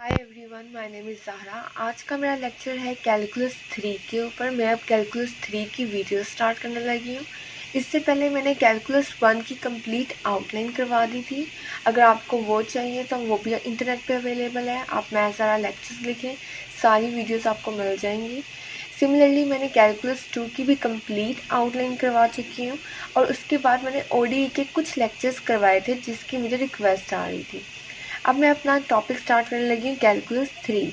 Hi everyone, my name is Zahra. आज का मेरा लेक्चर है कैलकुलस 3 के ऊपर। मैं अब कैलकुलस 3 की वीडियो स्टार्ट करने लगी हूँ। इससे पहले मैंने कैलकुलस 1 की कंप्लीट आउटलाइन करवा दी थी। अगर आपको वो चाहिए तो वो भी इंटरनेट पे अवेलेबल है। आप मैं ज़रा लेक्चर्स लिखें, सारी वीडियोस आपको मिल जाएंगी। सिमिलरली मैंने कैलकुलस 2 की भी कंप्लीट आउटलाइन करवा चुकी हूँ और उसके बाद मैंने ओडीई के कुछ लेक्चर्स करवाए थे जिसकी मुझे रिक्वेस्ट आ रही थी। अब मैं अपना टॉपिक स्टार्ट करने लगी हूँ कैलकुलस 3।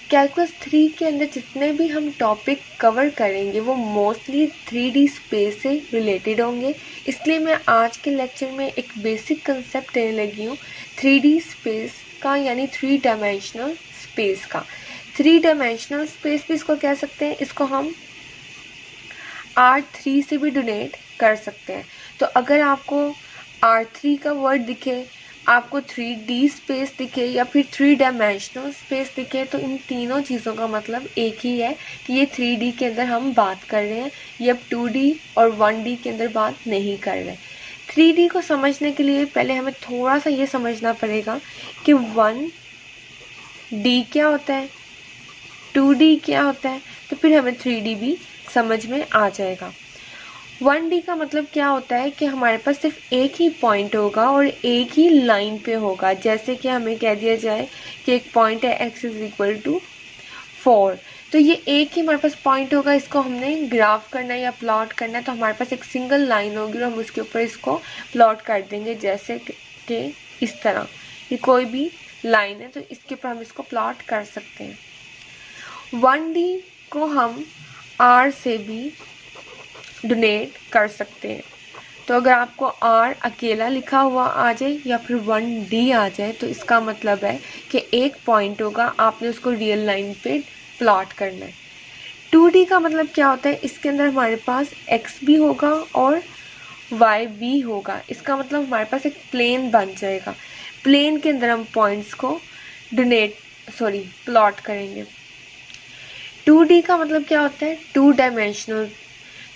कैलकुलस 3 के अंदर जितने भी हम टॉपिक कवर करेंगे वो मोस्टली 3D स्पेस से रिलेटेड होंगे। इसलिए मैं आज के लेक्चर में एक बेसिक कंसेप्ट देने लगी हूँ 3D स्पेस का, यानी 3 डायमेंशनल स्पेस का। 3 डायमेंशनल स्पेस भी इसको कह सकते हैं। इसको हम R3 से भी डोनेट कर सकते हैं। तो अगर आपको R3 का वर्ड दिखे, आपको 3D स्पेस दिखे या फिर 3 डायमेंशनल स्पेस दिखे, तो इन तीनों चीज़ों का मतलब एक ही है कि ये 3D के अंदर हम बात कर रहे हैं, ये अब 2D और 1D के अंदर बात नहीं कर रहे। 3D को समझने के लिए पहले हमें थोड़ा सा ये समझना पड़ेगा कि 1D क्या होता है, 2D क्या होता है, तो फिर हमें 3D भी समझ में आ जाएगा। 1D का मतलब क्या होता है कि हमारे पास सिर्फ एक ही पॉइंट होगा और एक ही लाइन पे होगा। जैसे कि हमें कह दिया जाए कि एक पॉइंट है x = 4, तो ये एक ही हमारे पास पॉइंट होगा। इसको हमने ग्राफ करना है या प्लॉट करना है, तो हमारे पास एक सिंगल लाइन होगी और हम उसके ऊपर इसको प्लॉट कर देंगे। जैसे कि इस तरह ये कोई भी लाइन है तो इसके ऊपर हम इसको प्लॉट कर सकते हैं। 1D को हम R से भी डोनेट कर सकते हैं। तो अगर आपको R अकेला लिखा हुआ आ जाए या फिर 1D आ जाए, तो इसका मतलब है कि एक पॉइंट होगा, आपने उसको रियल लाइन पे प्लॉट करना है। 2D का मतलब क्या होता है, इसके अंदर हमारे पास x भी होगा और y भी होगा। इसका मतलब हमारे पास एक प्लेन बन जाएगा। प्लेन के अंदर हम पॉइंट्स को प्लॉट करेंगे। 2D का मतलब क्या होता है, 2 डायमेंशनल।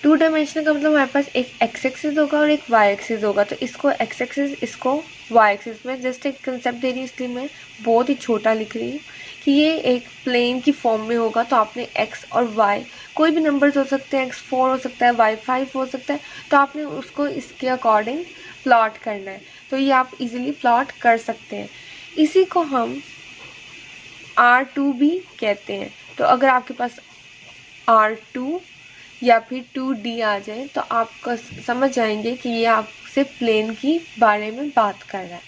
2 डायमेंशनल का मतलब हमारे पास एक एक्स एक्सिस होगा और एक वाई एक्सिस होगा। तो इसको एक्स एक्सिस, इसको वाई एक्सिस में जस्ट एक कंसेप्ट दे रही हूँ, इसलिए मैं बहुत ही छोटा लिख रही हूँ कि ये एक प्लेन की फॉर्म में होगा। तो आपने एक्स और वाई, कोई भी नंबर्स हो सकते हैं, x4 हो सकता है, y5 हो सकता है, तो आपने उसको इसके अकॉर्डिंग प्लॉट करना है। तो ये आप इजीली प्लॉट कर सकते हैं। इसी को हम R2 भी कहते हैं। तो अगर आपके पास R2 या फिर 2D आ जाए तो आप समझ जाएंगे कि ये आपसे प्लेन की बारे में बात कर रहा है।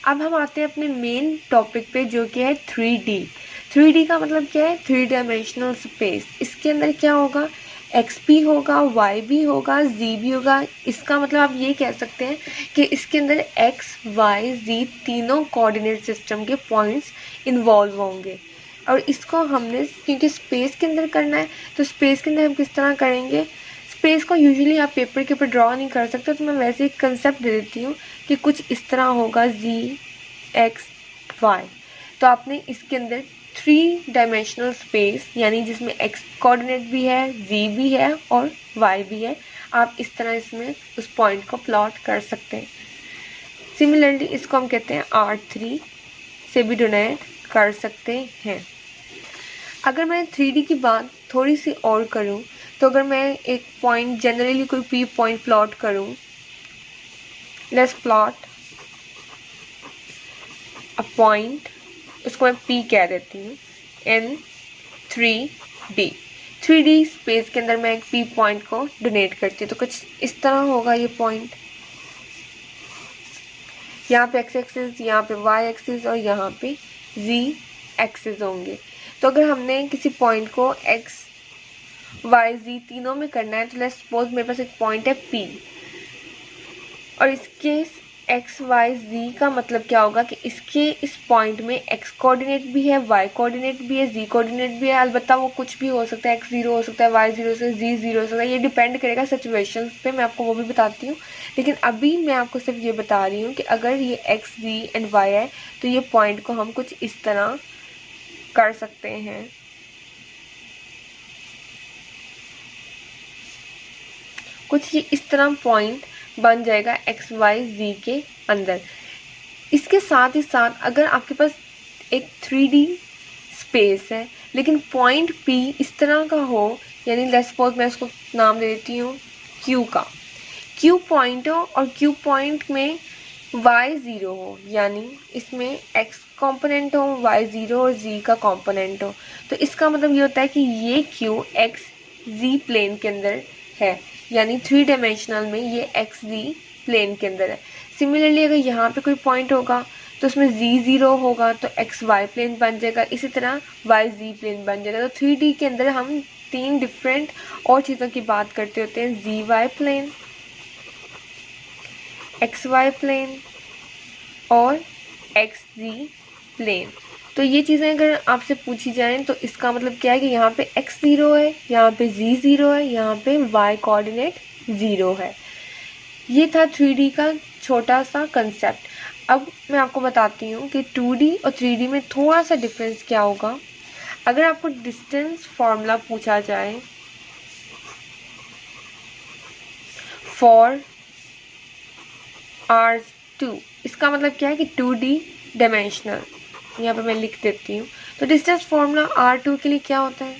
अब हम आते हैं अपने मेन टॉपिक पे, जो कि है 3D। 3D का मतलब क्या है, 3 डायमेंशनल स्पेस। इसके अंदर क्या होगा, x भी होगा, y भी होगा, z भी होगा। इसका मतलब आप ये कह सकते हैं कि इसके अंदर x, y, z तीनों कोऑर्डिनेट सिस्टम के पॉइंट्स इन्वॉल्व होंगे। और इसको हमने क्योंकि स्पेस के अंदर करना है, तो स्पेस के अंदर हम किस तरह करेंगे। स्पेस को यूजुअली आप पेपर के ऊपर ड्रॉ नहीं कर सकते, तो मैं वैसे एक कंसेप्ट दे देती हूँ कि कुछ इस तरह होगा z, x, y। तो आपने इसके अंदर 3 डायमेंशनल स्पेस, यानी जिसमें x कोऑर्डिनेट भी है, z भी है और y भी है, आप इस तरह इसमें उस पॉइंट को प्लॉट कर सकते हैं। सिमिलरली इसको हम कहते हैं R3 से भी डोनेट कर सकते हैं। अगर मैं 3D की बात थोड़ी सी और करूं, तो अगर मैं एक पॉइंट, जनरली कोई P पॉइंट प्लॉट करूं, लेट्स प्लॉट अ पॉइंट, उसको मैं P कह देती हूँ, in 3D। 3D स्पेस के अंदर मैं एक P पॉइंट को डोनेट करती हूँ। तो कुछ इस तरह होगा ये पॉइंट। यहाँ पे x एक्सिस, यहाँ पे y एक्सिस और यहाँ पे z एक्सिस होंगे। तो अगर हमने किसी पॉइंट को x, y, z तीनों में करना है, तो लेट्स सपोज मेरे पास एक पॉइंट है P और इसके x, y, z का मतलब क्या होगा कि इसके इस पॉइंट में x कोऑर्डिनेट भी है, y कोऑर्डिनेट भी है, z कोऑर्डिनेट भी है। अलबत्ता वो कुछ भी हो सकता है, x 0 हो सकता है, y 0 हो सकता है, z 0 हो सकता है। ये डिपेंड करेगा सिचुएशंस पे, मैं आपको वो भी बताती हूँ। लेकिन अभी मैं आपको सिर्फ ये बता रही हूँ कि अगर ये x, z एंड y है, तो ये पॉइंट को हम कुछ इस तरह कर सकते हैं। कुछ ये इस तरह पॉइंट बन जाएगा x, y, z के अंदर। इसके साथ ही साथ अगर आपके पास एक 3D स्पेस है, लेकिन पॉइंट P इस तरह का हो, यानी लेट्स सपोज मैं इसको नाम दे देती हूँ Q का, Q पॉइंट हो और Q पॉइंट में y 0 हो, यानी इसमें x कंपोनेंट हो, y 0 और z का कंपोनेंट हो, तो इसका मतलब ये होता है कि ये Q x z प्लेन के अंदर है, यानी 3 डायमेंशनल में ये x z प्लेन के अंदर है। सिमिलरली अगर यहाँ पे कोई पॉइंट होगा तो उसमें z 0 होगा तो x y प्लेन बन जाएगा, इसी तरह y z प्लेन बन जाएगा। तो 3D के अंदर हम 3 डिफरेंट और चीज़ों की बात करते होते हैं, z y plane, X Y plane और एक्स जी प्लेन। तो ये चीज़ें अगर आपसे पूछी जाएं तो इसका मतलब क्या है कि यहाँ पे x 0 है, यहाँ पे z 0 है, यहाँ पे y कोऑर्डिनेट 0 है। ये था 3D का छोटा सा कंसेप्ट। अब मैं आपको बताती हूँ कि 2D और 3D में थोड़ा सा डिफरेंस क्या होगा। अगर आपको डिस्टेंस फॉर्मूला पूछा जाए फॉर R2, इसका मतलब क्या है कि 2D डायमेंशनल, यहाँ पे मैं लिख देती हूँ। तो डिस्टेंस फार्मूला R2 के लिए क्या होता है,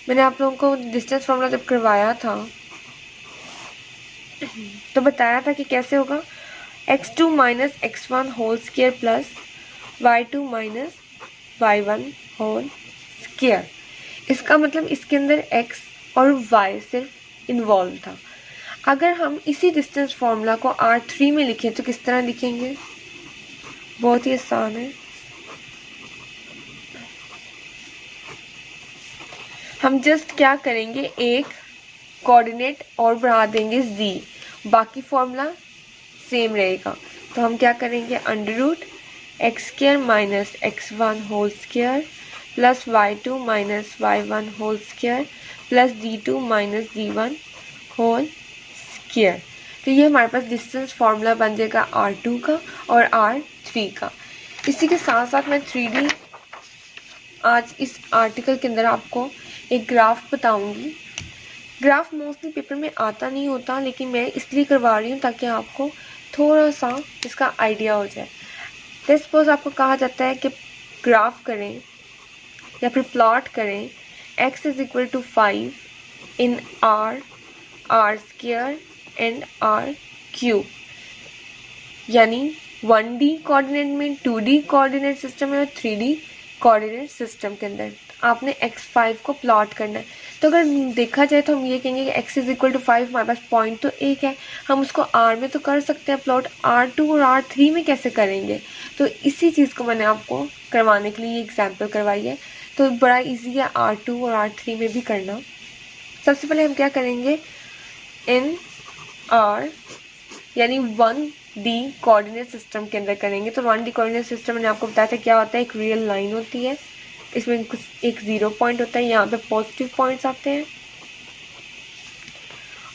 मैंने आप लोगों को डिस्टेंस फार्मूला जब करवाया था तो बताया था कि कैसे होगा, x2 minus x1 whole square plus y2 minus y1 whole square. इसका मतलब इसके अंदर x और y सिर्फ इन्वॉल्व था। अगर हम इसी डिस्टेंस फार्मूला को R3 में लिखें तो किस तरह लिखेंगे, बहुत ही आसान है। हम जस्ट क्या करेंगे, एक कोऑर्डिनेट और बढ़ा देंगे z, बाकी फॉर्मूला सेम रहेगा। तो हम क्या करेंगे, under root X square minus x1 whole square plus y2 minus y1 whole square plus d2 minus d1 whole square. तो ये हमारे पास डिस्टेंस फार्मूला बन जाएगा R2 का और R3 का। इसी के साथ साथ मैं 3D आज इस आर्टिकल के अंदर आपको एक ग्राफ बताऊंगी। ग्राफ मोस्टली पेपर में आता नहीं होता, लेकिन मैं इसलिए करवा रही हूँ ताकि आपको थोड़ा सा इसका आइडिया हो जाए। लेट्स सपोज आपको कहा जाता है कि ग्राफ करें या फिर प्लॉट करें x is equal to 5 in r square and r cube, यानी 1D कोऑर्डिनेट में, 2D कोऑर्डिनेट सिस्टम में और 3D कोऑर्डिनेट सिस्टम के अंदर आपने x5 को प्लॉट करना है। तो अगर देखा जाए तो हम ये कहेंगे कि x इज इक्वल टू 5, हमारे पास पॉइंट तो एक है, हम उसको r में तो कर सकते हैं प्लॉट, R2 और R3 में कैसे करेंगे। तो इसी चीज़ को मैंने आपको करवाने के लिए ये एग्जाम्पल करवाई है। तो बड़ा ईजी है R2 और R3 में भी करना। सबसे पहले हम क्या करेंगे, इन R यानी 1D कोऑर्डिनेट सिस्टम के अंदर करेंगे। तो 1D कोऑर्डिनेट सिस्टम मैंने आपको बताया था क्या होता है, एक रियल लाइन होती है, इसमें कुछ एक 0 पॉइंट होता है, यहाँ पे पॉजिटिव पॉइंट्स आते हैं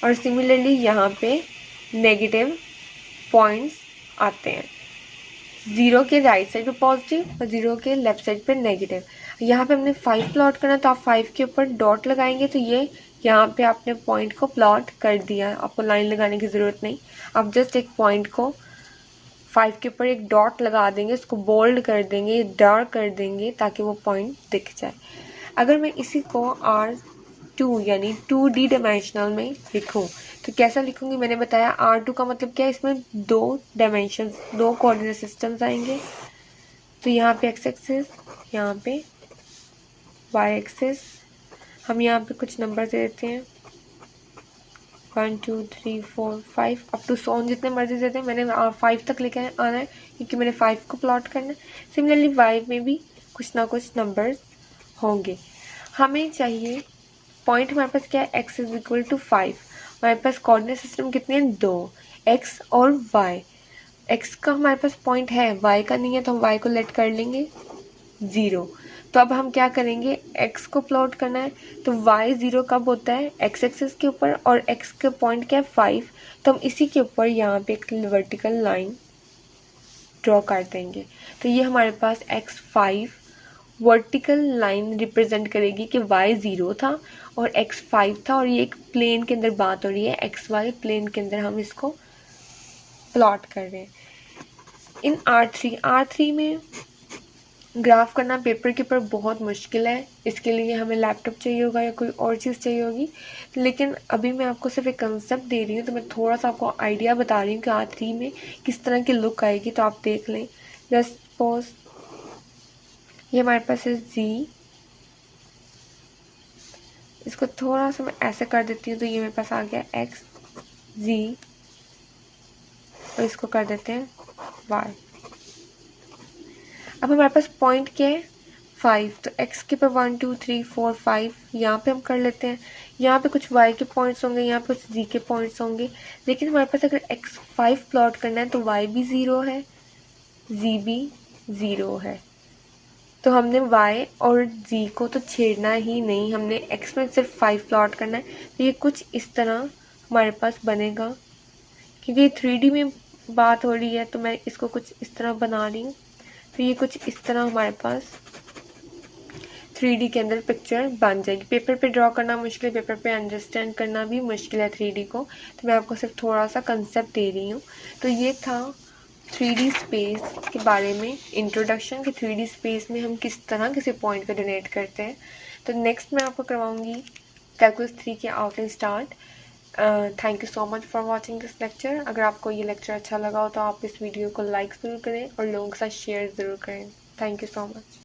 और सिमिलरली यहाँ पे नेगेटिव पॉइंट्स आते हैं। 0 के राइट साइड पे पॉजिटिव और 0 के लेफ्ट साइड पे नेगेटिव। यहाँ पे हमने 5 प्लॉट करना, तो आप 5 के ऊपर डॉट लगाएंगे तो ये यहाँ पे आपने पॉइंट को प्लॉट कर दिया, आपको लाइन लगाने की ज़रूरत नहीं। आप जस्ट एक पॉइंट को 5 के ऊपर एक डॉट लगा देंगे, उसको बोल्ड कर देंगे, डार्क कर देंगे ताकि वो पॉइंट दिख जाए। अगर मैं इसी को R2 यानी 2D डायमेंशनल में लिखूं तो कैसा लिखूंगी, मैंने बताया R2 का मतलब क्या है, इसमें 2 डायमेंशन, 2 कोऑर्डिनेट सिस्टम्स आएंगे। तो यहाँ पे x एक्सिस, यहाँ पे y एक्सिस, हम यहाँ पे कुछ नंबर दे देते हैं 1 2 3 4 5 अप टू 100 जितने मर्जी देते हैं। मैंने 5 तक लेके आना है क्योंकि मैंने 5 को प्लॉट करना है। सिमिलरली y में भी कुछ ना कुछ नंबर्स होंगे। हमें चाहिए पॉइंट, हमारे पास क्या है, x इज इक्वल टू 5, हमारे पास कोऑर्डिनेट सिस्टम कितने हैं, 2, x और y। x का हमारे पास पॉइंट है, y का नहीं है, तो हम y को लेट कर लेंगे 0। तो अब हम क्या करेंगे, x को प्लॉट करना है, तो y 0 कब होता है, x एक्सिस के ऊपर, और x के पॉइंट क्या है 5, तो हम इसी के ऊपर यहाँ पे एक वर्टिकल लाइन ड्रॉ कर देंगे। तो ये हमारे पास x5 वर्टिकल लाइन रिप्रेजेंट करेगी कि y 0 था और x 5 था, और ये एक प्लेन के अंदर बात हो रही है, xy प्लेन के अंदर हम इसको प्लॉट कर रहे हैं। इन R3 में ग्राफ करना पेपर के ऊपर बहुत मुश्किल है, इसके लिए हमें लैपटॉप चाहिए होगा या कोई और चीज़ चाहिए होगी, लेकिन अभी मैं आपको सिर्फ एक कंसेप्ट दे रही हूँ, तो मैं थोड़ा सा आपको आइडिया बता रही हूँ कि R3 में किस तरह की लुक आएगी, तो आप देख लें। जस्ट सपोज ये हमारे पास है Z, इसको थोड़ा सा मैं ऐसे कर देती हूँ तो ये मेरे पास आ गया X Z, और इसको कर देते हैं Y। अब हमारे पास पॉइंट क्या है 5, तो x के पर 1 2 3 4 5 यहाँ पे हम कर लेते हैं। यहाँ पे कुछ y के पॉइंट्स होंगे, यहाँ पे कुछ z के पॉइंट्स होंगे, लेकिन हमारे पास अगर x 5 प्लॉट करना है तो y भी 0 है, z भी 0 है, तो हमने y और z को तो छेड़ना ही नहीं, हमने x में सिर्फ 5 प्लॉट करना है। तो ये कुछ इस तरह हमारे पास बनेगा, क्योंकि 3D में बात हो रही है तो मैं इसको कुछ इस तरह बना रही हूँ। तो ये कुछ इस तरह हमारे पास 3D के अंदर पिक्चर बन जाएगी। पेपर पे ड्रॉ करना मुश्किल है, पेपर पे अंडरस्टैंड करना भी मुश्किल है 3D को, तो मैं आपको सिर्फ थोड़ा सा कंसेप्ट दे रही हूँ। तो ये था 3D स्पेस के बारे में इंट्रोडक्शन, कि 3D स्पेस में हम किस तरह किसी पॉइंट पे डोनेट करते हैं। तो नेक्स्ट मैं आपको करवाऊँगी कैलकुलस 3 के outline start. Thank you so much for watching this lecture. अगर आपको ये लेक्चर अच्छा लगा हो तो आप इस वीडियो को लाइक ज़रूर करें और लोगों के साथ शेयर ज़रूर करें। Thank you so much.